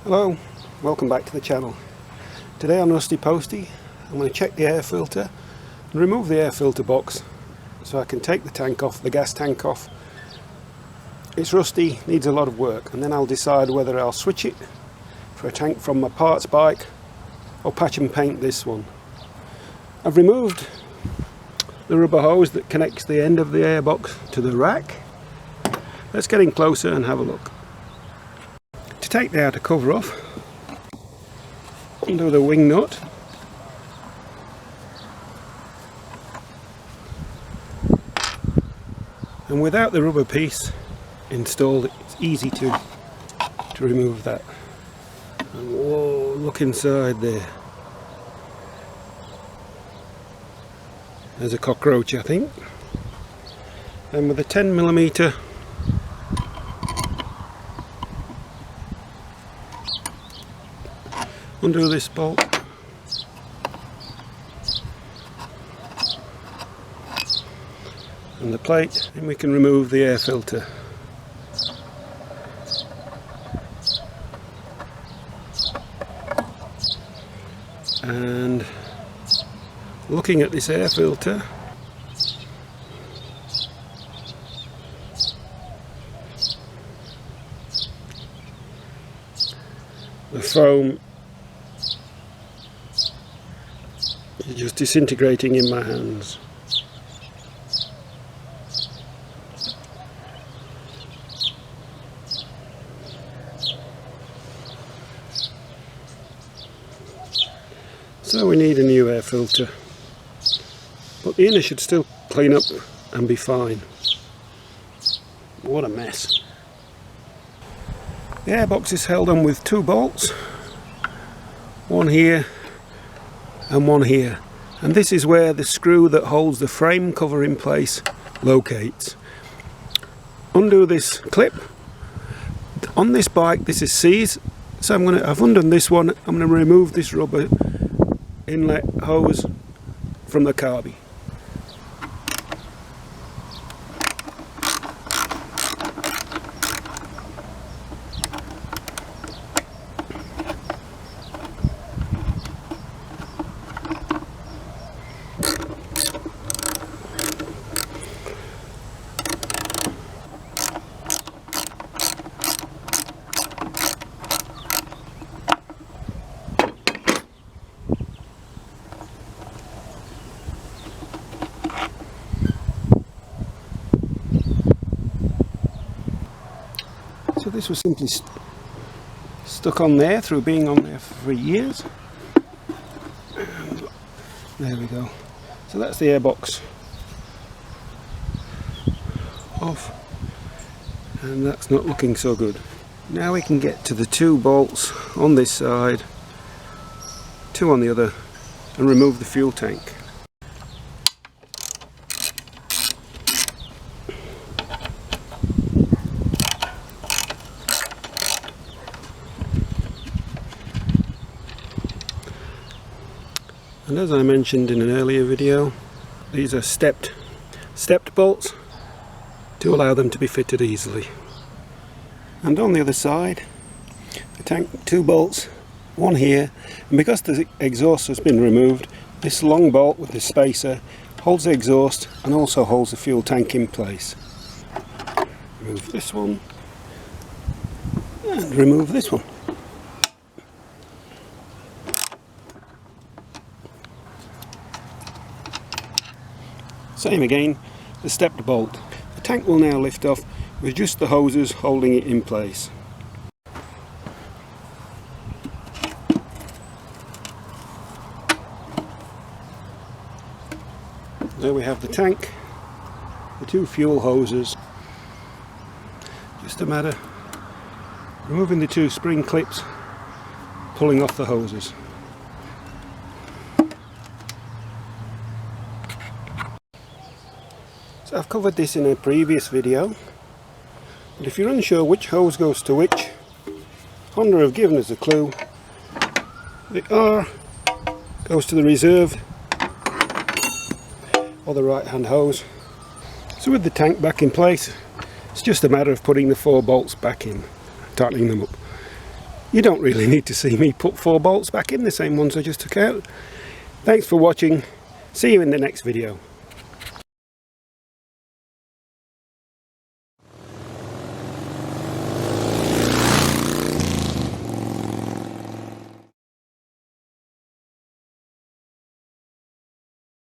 Hello, welcome back to the channel. Today on Rusty Posty I'm going to check the air filter and remove the air filter box so I can take the tank off, the gas tank off. It's rusty, needs a lot of work, and then I'll decide whether I'll switch it for a tank from my parts bike or patch and paint this one. I've removed the rubber hose that connects the end of the airbox to the rack. Let's get in closer and have a look. To take the outer cover off, undo the wing nut, and without the rubber piece installed, it's easy to remove that. And whoa, look inside there. There's a cockroach, I think. And with a 10mm undo this bolt, and the plate, and we can remove the air filter. And looking at this air filter, the foam is just disintegrating in my hands. So we need a new air filter, but the inner should still clean up and be fine. What a mess. The airbox is held on with two bolts, one here and one here, and this is where the screw that holds the frame cover in place locates. Undo this clip. On this bike this is C's, so I've undone this one. I'm going to remove this rubber inlet hose from the carby. So this was simply stuck on there through being on there for years. And there we go. So that's the airbox off, and that's not looking so good. Now we can get to the two bolts on this side, two on the other, and remove the fuel tank. And as I mentioned in an earlier video, these are stepped bolts to allow them to be fitted easily. And on the other side, the tank, two bolts, one here, and because the exhaust has been removed, this long bolt with the spacer holds the exhaust and also holds the fuel tank in place. Remove this one and remove this one. Same again, the stepped bolt. The tank will now lift off with just the hoses holding it in place. There we have the tank, the two fuel hoses. Just a matter of removing the two spring clips, pulling off the hoses. So I've covered this in a previous video, but if you're unsure which hose goes to which, Honda have given us a clue. The R goes to the reserve or the right hand hose. So with the tank back in place, it's just a matter of putting the 4 bolts back in, tightening them up. You don't really need to see me put 4 bolts back in, the same ones I just took out. Thanks for watching. See you in the next video.